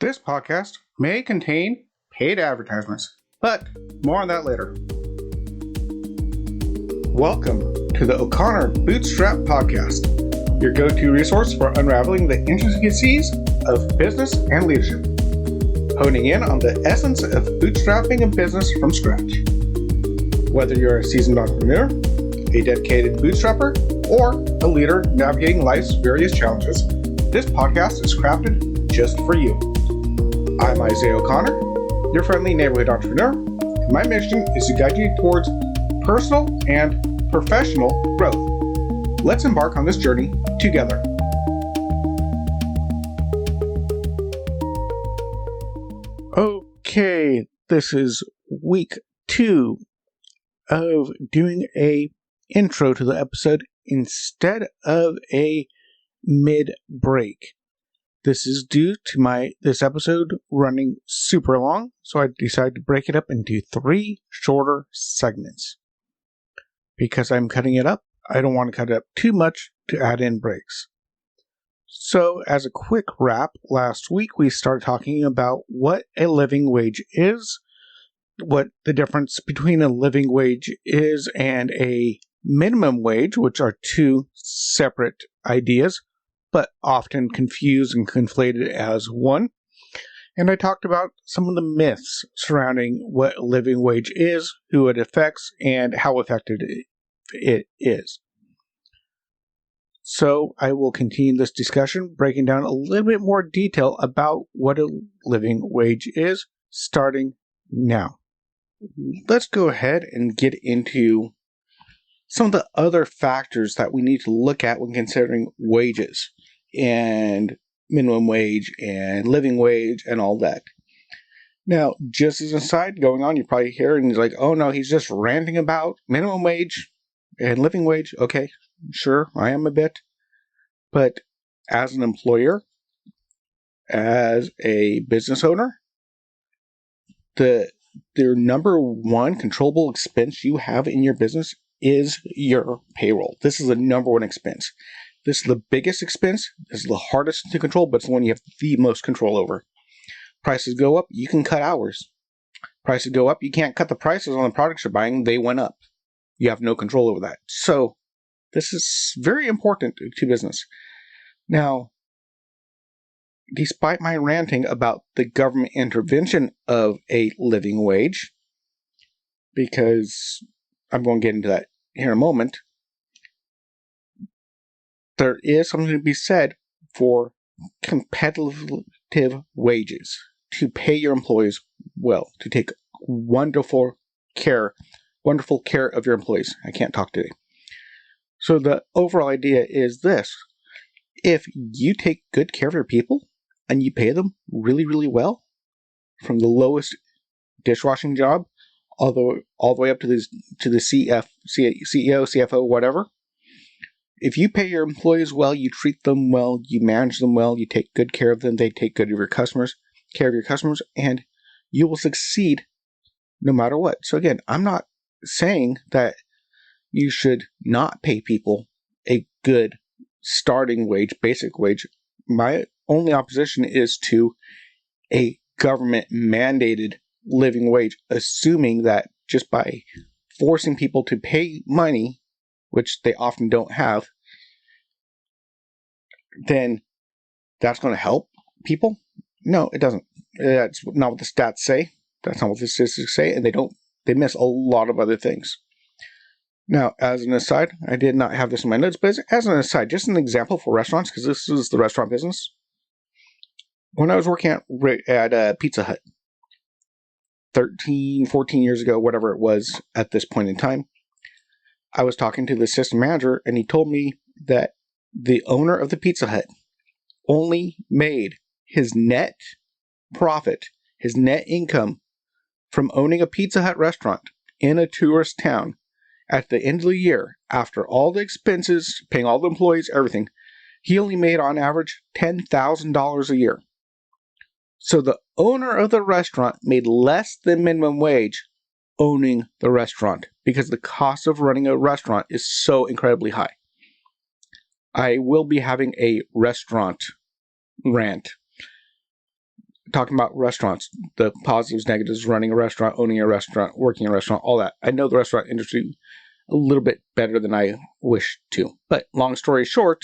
This podcast may contain paid advertisements, but more on that later. Welcome to the O'Connor Bootstrap Podcast, your go-to resource for unraveling the intricacies of business and leadership, honing in on the essence of bootstrapping a business from scratch. Whether you're a seasoned entrepreneur, a dedicated bootstrapper, or a leader navigating life's various challenges, this podcast is crafted just for you. I'm Isaiah O'Connor, your friendly neighborhood entrepreneur, and my mission is to guide you towards personal and professional growth. Let's embark on this journey together. Okay, this is week 2 of doing a intro to the episode instead of a mid-break. This is due to this episode running super long, so I decided to break it up into 3 shorter segments. Because I'm cutting it up, I don't want to cut it up too much to add in breaks. So, as a quick wrap, last week we started talking about what a living wage is, what the difference between a living wage is and a minimum wage, which are 2 separate ideas, but often confused and conflated as one. And I talked about some of the myths surrounding what a living wage is, who it affects, and how effective it is. So I will continue this discussion, breaking down a little bit more detail about what a living wage is, starting now. Let's go ahead and get into some of the other factors that we need to look at when considering wages and minimum wage and living wage and all that. Now, just as an aside going on, you're probably hearing, he's like, oh no, he's just ranting about minimum wage and living wage. Okay, sure, I am a bit. But as an employer, as a business owner, their number one controllable expense you have in your business is your payroll. This is the number one expense. This is the biggest expense. This is the hardest to control, but it's the one you have the most control over. Prices go up, you can cut hours. Prices go up, you can't cut the prices on the products you're buying. They went up. You have no control over that. So this is very important to business. Now, despite my ranting about the government intervention of a living wage, because I'm going to get into that here in a moment, there is something to be said for competitive wages, to pay your employees well, to take wonderful care of your employees. I can't talk today. So the overall idea is this: if you take good care of your people and you pay them really, really well, from the lowest dishwashing job all the way up to the CEO, CFO, whatever. If you pay your employees well, you treat them well, you manage them well, you take good care of them, they take good of your customers, and you will succeed no matter what. So again, I'm not saying that you should not pay people a good starting wage, basic wage. My only opposition is to a government mandated living wage, assuming that just by forcing people to pay money, which they often don't have, then that's going to help people? No, it doesn't. That's not what the stats say. That's not what the statistics say, and they miss a lot of other things. Now, as an aside, I did not have this in my notes, but as an aside, just an example for restaurants, because this is the restaurant business. When I was working at Pizza Hut 13, 14 years ago, whatever it was at this point in time, I was talking to the assistant manager, and he told me that the owner of the Pizza Hut only made his net profit, his net income from owning a Pizza Hut restaurant in a tourist town at the end of the year, after all the expenses, paying all the employees, everything. He only made on average $10,000 a year. So the owner of the restaurant made less than minimum wage owning the restaurant, because the cost of running a restaurant is so incredibly high. I will be having a restaurant rant talking about restaurants, the positives, negatives, running a restaurant, owning a restaurant, working in a restaurant, all that. I know the restaurant industry a little bit better than I wish to. But long story short,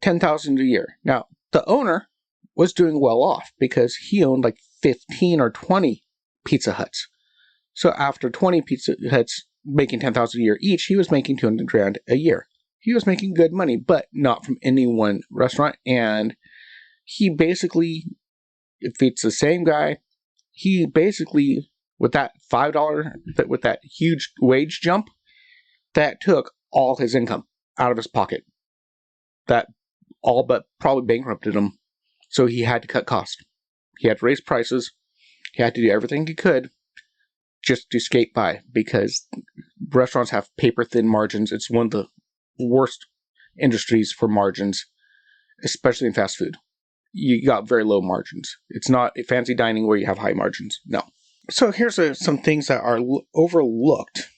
$10,000 a year. Now, the owner was doing well off because he owned like 15 or 20 Pizza Huts. So after 20 Pizza Huts making $10,000 a year each, he was making $200,000 a year. He was making good money, but not from any one restaurant. And he basically, if it's the same guy, he basically, with that $5, with that huge wage jump, that took all his income out of his pocket. That all but probably bankrupted him. So he had to cut costs. He had to raise prices. He had to do everything he could just to skate by, because restaurants have paper-thin margins. It's one of the worst industries for margins, especially in fast food. You got very low margins. It's not fancy dining where you have high margins. No. So here's some things that are overlooked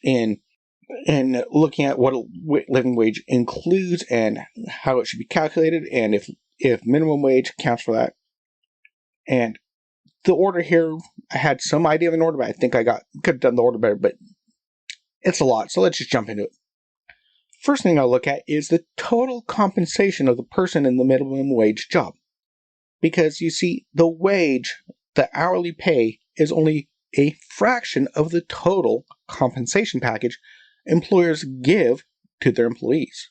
in looking at what a living wage includes and how it should be calculated, and if minimum wage accounts for that. And the order here, I had some idea of an order, but I think could have done the order better, but it's a lot, so let's just jump into it. First thing I'll look at is the total compensation of the person in the minimum wage job. Because you see, the wage, the hourly pay, is only a fraction of the total compensation package employers give to their employees.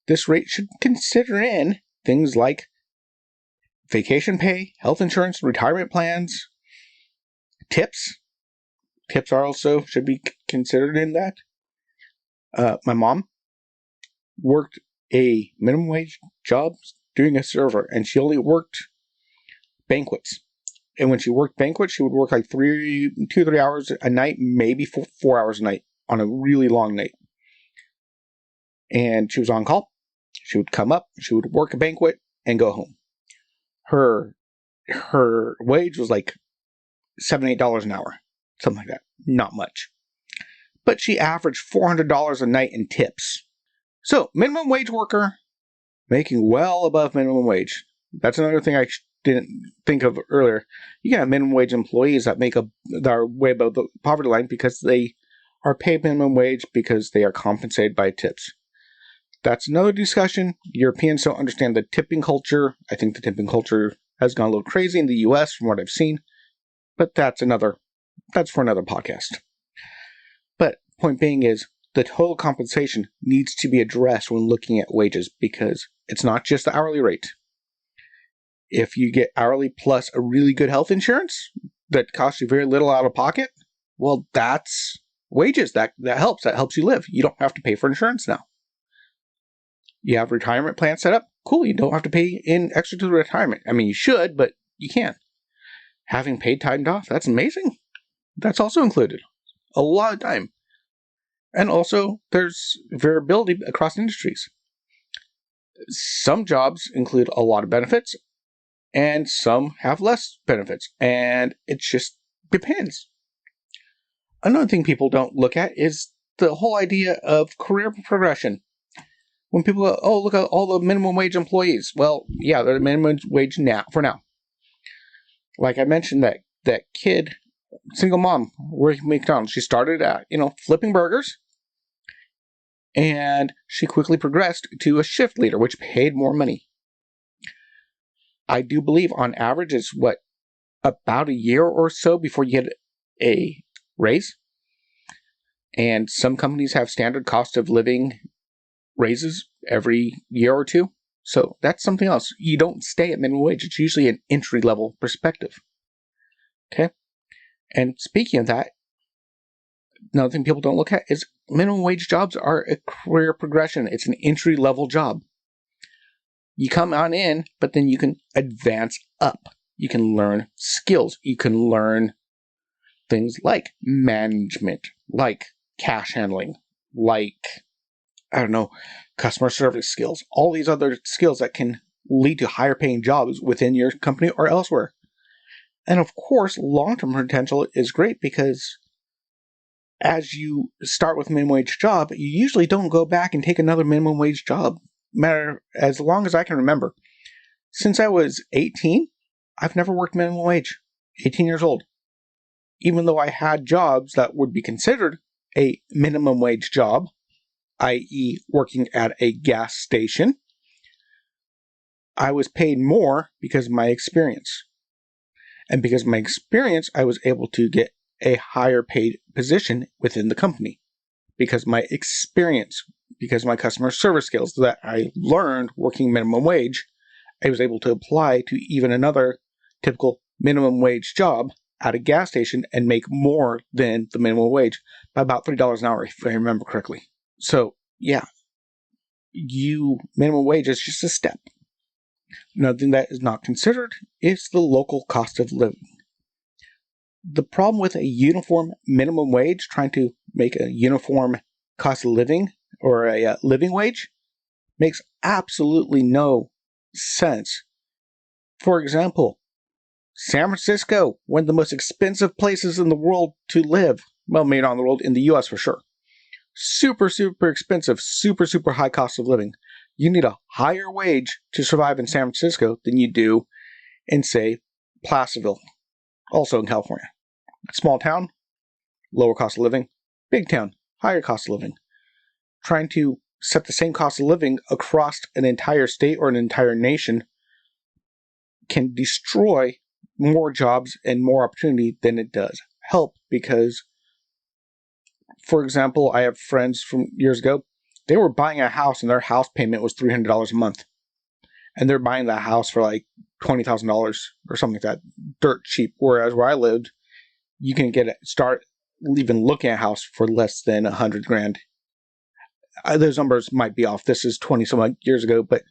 This rate should consider in things like vacation pay, health insurance, retirement plans, tips. Tips are also should be considered in that. My mom worked a minimum wage job doing a server, and she only worked banquets. And when she worked banquets, she would work like 2-3 hours a night, maybe 4 hours a night on a really long night. And she was on call. She would come up, she would work a banquet, and go home. Her wage was like $7-8 an hour, something like that. Not much. But she averaged $400 a night in tips. So, minimum wage worker making well above minimum wage. That's another thing I didn't think of earlier. You can have minimum wage employees that are way above the poverty line because they are paid minimum wage because they are compensated by tips. That's another discussion. Europeans don't understand the tipping culture. I think the tipping culture has gone a little crazy in the US from what I've seen. But that's for another podcast. But point being is, the total compensation needs to be addressed when looking at wages, because it's not just the hourly rate. If you get hourly plus a really good health insurance that costs you very little out of pocket, well, that's wages. That helps. That helps you live. You don't have to pay for insurance now. You have retirement plan set up? Cool, you don't have to pay in extra to the retirement. I mean, you should, but you can. Having paid time off, that's amazing. That's also included. A lot of time. And also, there's variability across industries. Some jobs include a lot of benefits, and some have less benefits, and it just depends. Another thing people don't look at is the whole idea of career progression. When people go, oh, look at all the minimum wage employees. Well, yeah, they're minimum wage for now. Like I mentioned, that kid, single mom, working at McDonald's. She started at, flipping burgers. And she quickly progressed to a shift leader, which paid more money. I do believe on average it's about a year or so before you get a raise. And some companies have standard cost of living raises every year or two. So that's something else. You don't stay at minimum wage. It's usually an entry-level perspective. Okay? And speaking of that, another thing people don't look at is minimum wage jobs are a career progression. It's an entry-level job. You come on in, but then you can advance up. You can learn skills. You can learn things like management, like cash handling, like, customer service skills. All these other skills that can lead to higher paying jobs within your company or elsewhere. And of course, long-term potential is great because as you start with a minimum wage job, you usually don't go back and take another minimum wage job. Matter as long as I can remember. Since I was 18, I've never worked minimum wage. 18 years old. Even though I had jobs that would be considered a minimum wage job, i.e. working at a gas station, I was paid more because of my experience. And because of my experience, I was able to get a higher paid position within the company. Because of my experience, because of my customer service skills that I learned working minimum wage, I was able to apply to even another typical minimum wage job at a gas station and make more than the minimum wage by about $3 an hour, if I remember correctly. So, yeah, minimum wage is just a step. Another thing that is not considered is the local cost of living. The problem with a uniform minimum wage, trying to make a uniform cost of living or a living wage, makes absolutely no sense. For example, San Francisco, one of the most expensive places in the world to live. Well, maybe not in the world, in the US for sure. Super, super expensive, super, super high cost of living. You need a higher wage to survive in San Francisco than you do in, say, Placerville, also in California. Small town, lower cost of living. Big town, higher cost of living. Trying to set the same cost of living across an entire state or an entire nation can destroy more jobs and more opportunity than it does help, because, for example, I have friends from years ago, they were buying a house and their house payment was $300 a month. And they're buying that house for like $20,000 or something like that, dirt cheap. Whereas where I lived, you can start even looking at a house for less than $100,000. Those numbers might be off. This is 20 some odd years ago, but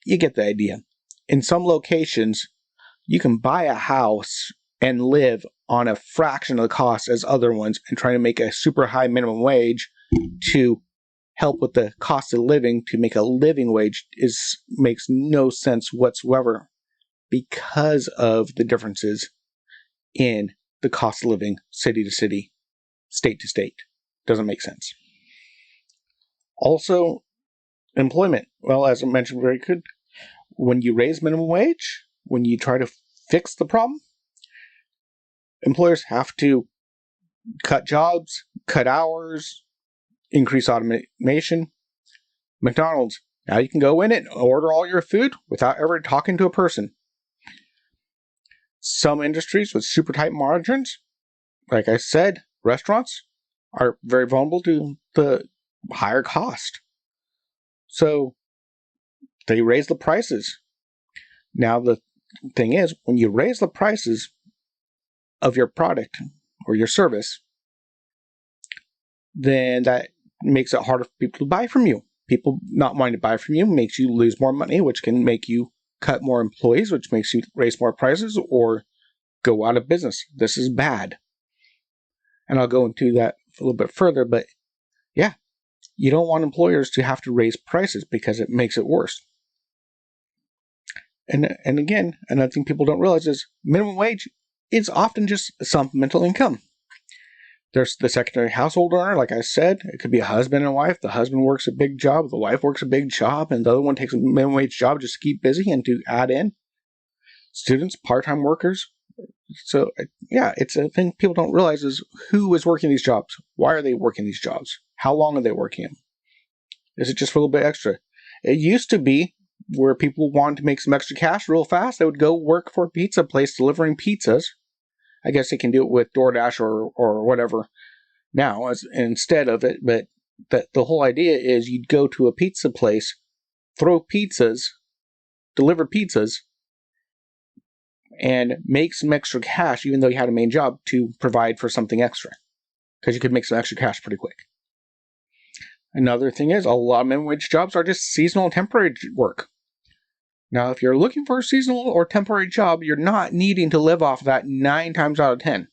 you get the idea. In some locations, you can buy a house and live on a fraction of the cost as other ones, and trying to make a super high minimum wage to help with the cost of living to make a living wage makes no sense whatsoever, because of the differences in the cost of living city to city, state to state. Doesn't make sense. Also, employment. Well, as I mentioned very good, when you raise minimum wage, when you try to fix the problem, employers have to cut jobs, cut hours, increase automation. McDonald's, now you can go in and order all your food without ever talking to a person. Some industries with super tight margins, like I said, restaurants, are very vulnerable to the higher cost. So they raise the prices. Now the thing is, when you raise the prices of your product or your service, then that makes it harder for people to buy from you. People not wanting to buy from you makes you lose more money, which can make you cut more employees, which makes you raise more prices or go out of business. This is bad. And I'll go into that a little bit further, but yeah, you don't want employers to have to raise prices because it makes it worse. And again, another thing people don't realize is minimum wage is often just supplemental income. There's the secondary household earner, like I said. It could be a husband and wife. The husband works a big job, the wife works a big job, and the other one takes a minimum wage job just to keep busy and to add in. Students, part-time workers. So, yeah, it's a thing people don't realize is who is working these jobs? Why are they working these jobs? How long are they working them? Is it just for a little bit extra? It used to be where people wanted to make some extra cash real fast. They would go work for a pizza place delivering pizzas. I guess they can do it with DoorDash or whatever now instead of it. But the whole idea is you'd go to a pizza place, throw pizzas, deliver pizzas, and make some extra cash, even though you had a main job, to provide for something extra. Because you could make some extra cash pretty quick. Another thing is, a lot of minimum wage jobs are just seasonal and temporary work. Now, if you're looking for a seasonal or temporary job, you're not needing to live off that 9 times out of 10.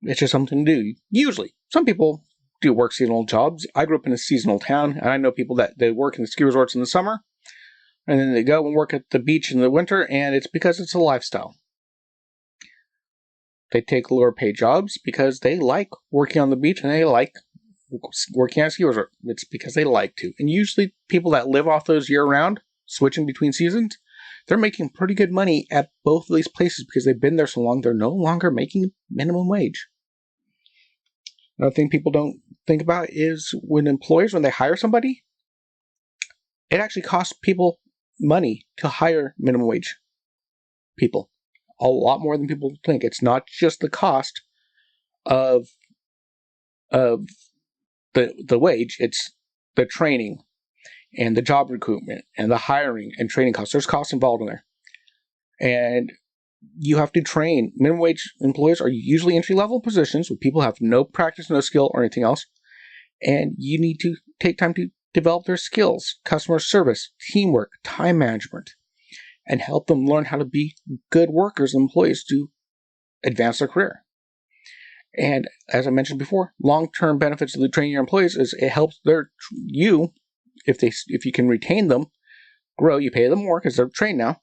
It's just something to do. Usually, some people do work seasonal jobs. I grew up in a seasonal town, and I know people that they work in the ski resorts in the summer, and then they go and work at the beach in the winter, and it's because it's a lifestyle. They take lower paid jobs because they like working on the beach and they like working at a ski resort. It's because they like to. And usually people that live off those year-round, switching between seasons, they're making pretty good money at both of these places because they've been there so long, they're no longer making minimum wage. Another thing people don't think about is when they hire somebody, it actually costs people money to hire minimum wage people. A lot more than people think. It's not just the cost of the wage, it's the training and the job recruitment and the hiring and training costs. There's costs involved in there. And you have to train. Minimum wage employees are usually entry-level positions where people have no practice, no skill, or anything else. And you need to take time to develop their skills, customer service, teamwork, time management, and help them learn how to be good workers and employees to advance their career. And as I mentioned before, long-term benefits of the training your employees is it helps if you can retain them, grow, you pay them more because they're trained now.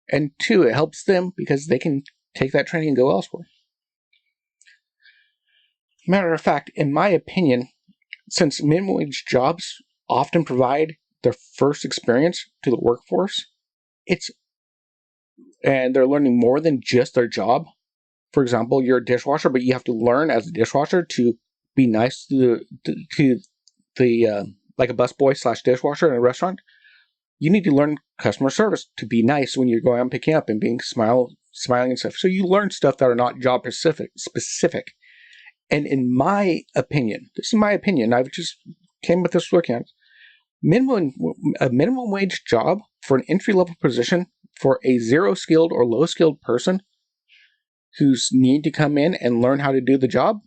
And 2, it helps them because they can take that training and go elsewhere. Matter of fact, in my opinion, since minimum wage jobs often provide their first experience to the workforce, and they're learning more than just their job. For example, you're a dishwasher, but you have to learn as a dishwasher to be nice to the like a busboy / dishwasher in a restaurant. You need to learn customer service to be nice when you're going out and picking up and being smiling and stuff. So you learn stuff that are not job specific. And in my opinion, this is my opinion, I've just came with this looking at it. A minimum wage job for an entry-level position for a zero-skilled or low-skilled person who's need to come in and learn how to do the job,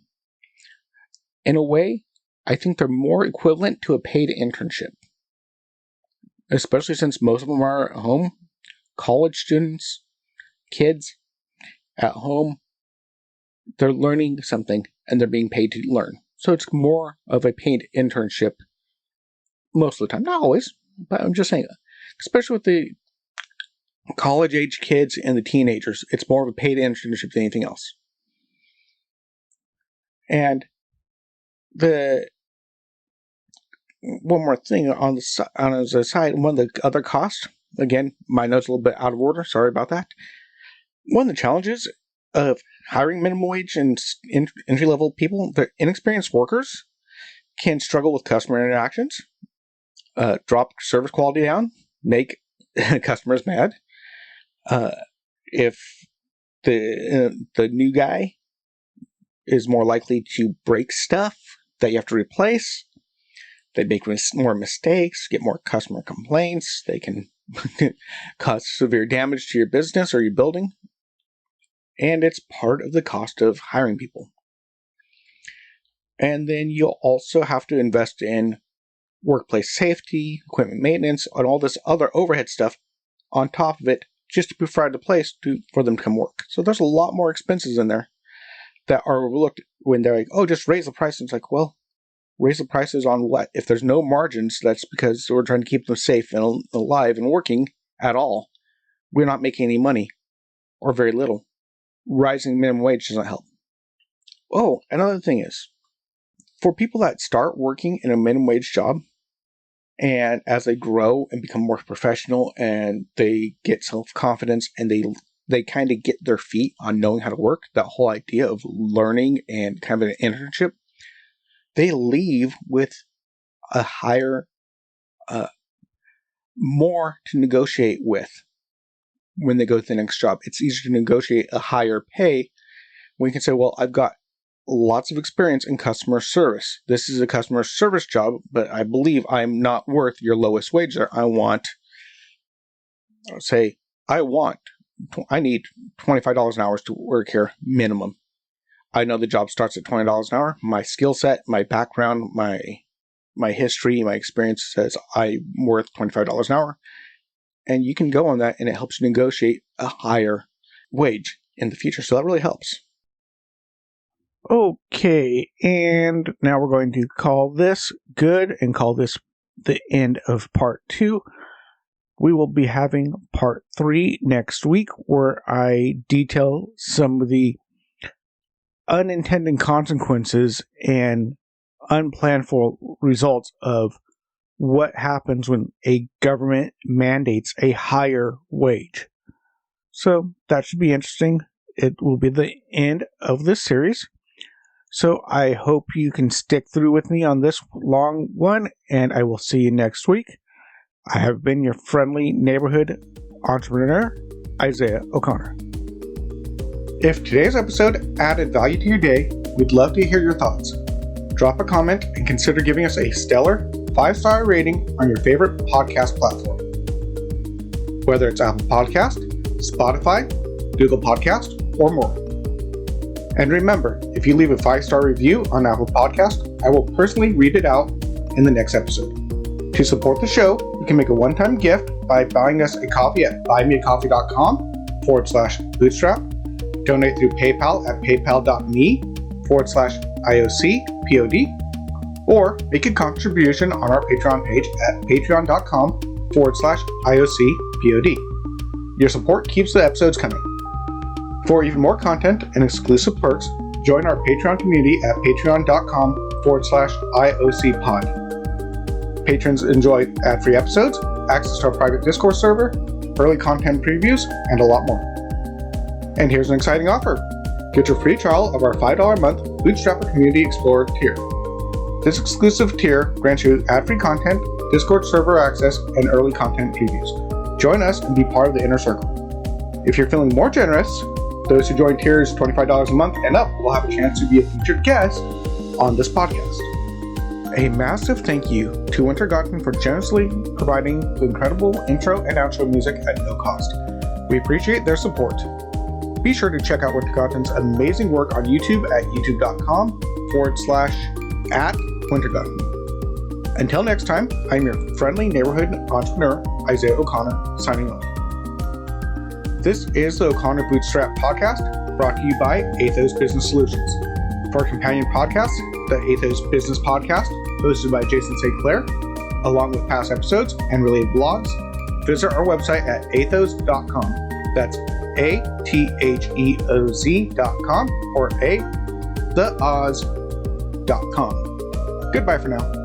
in a way, I think they're more equivalent to a paid internship. Especially since most of them are at home, college students, kids at home, they're learning something and they're being paid to learn. So it's more of a paid internship most of the time. Not always, but I'm just saying, especially with the college-age kids and the teenagers, it's more of a paid internship than anything else. And one more thing on the side, one of the other costs, again, my note's a little bit out of order, sorry about that. One of the challenges of hiring minimum wage and entry-level people, the inexperienced workers can struggle with customer interactions, drop service quality down, make customers mad. If the new guy is more likely to break stuff that you have to replace, they make more mistakes, get more customer complaints, they can cause severe damage to your business or your building, and it's part of the cost of hiring people. And then you'll also have to invest in workplace safety, equipment maintenance, and all this other overhead stuff on top of it just to provide a place for them to come work. So there's a lot more expenses in there that are overlooked when they're like, oh, just raise the price. And it's like, well, raise the prices on what? If there's no margins, that's because we're trying to keep them safe and alive and working at all. We're not making any money, or very little. Rising minimum wage doesn't help. Oh, another thing is, for people that start working in a minimum wage job, and as they grow and become more professional and they get self-confidence and they kind of get their feet on knowing how to work, that whole idea of learning and kind of an internship, they leave with a higher, more to negotiate with when they go to the next job. It's easier to negotiate a higher pay when you can say, well, I've got lots of experience in customer service. This is a customer service job, but I believe I'm not worth your lowest wage there. I need $25 an hour to work here, minimum. I know the job starts at $20 an hour. My skill set, my background, my history, my experience says I'm worth $25 an hour. And you can go on that, and it helps you negotiate a higher wage in the future. So that really helps. Okay, and now we're going to call this good and call this the end of part 2. We will be having part 3 next week, where I detail some of the unintended consequences and unplanned for results of what happens when a government mandates a higher wage. So that should be interesting. It will be the end of this series. So I hope you can stick through with me on this long one, and I will see you next week. I have been your friendly neighborhood entrepreneur, Isaiah O'Connor. If today's episode added value to your day, we'd love to hear your thoughts. Drop a comment and consider giving us a stellar 5-star rating on your favorite podcast platform. Whether it's Apple Podcast, Spotify, Google Podcast, or more. And remember, if you leave a 5-star review on Apple Podcast, I will personally read it out in the next episode. To support the show, you can make a one-time gift by buying us a coffee at buymeacoffee.com/bootstrap, donate through PayPal at paypal.me/IOCPOD, or make a contribution on our Patreon page at patreon.com/IOCPOD. Your support keeps the episodes coming. For even more content and exclusive perks, join our Patreon community at patreon.com/IOCPod. Patrons enjoy ad-free episodes, access to our private Discord server, early content previews, and a lot more. And here's an exciting offer. Get your free trial of our $5 a month Bootstrapper Community Explorer tier. This exclusive tier grants you ad-free content, Discord server access, and early content previews. Join us and be part of the inner circle. If you're feeling more generous, those who join tiers $25 a month and up will have a chance to be a featured guest on this podcast. A massive thank you to Winter Godwin for generously providing the incredible intro and outro music at no cost. We appreciate their support. Be sure to check out Winter Godwin's amazing work on YouTube at youtube.com/@WinterGodwin. Until next time, I'm your friendly neighborhood entrepreneur, Isaiah O'Connor, signing off. This is the O'Connor Bootstrap Podcast, brought to you by Athos Business Solutions. For our companion podcast, the Athos Business Podcast, hosted by Jason St. Clair, along with past episodes and related blogs, visit our website at athos.com. That's ATHEOZ.com or theoz.com. Goodbye for now.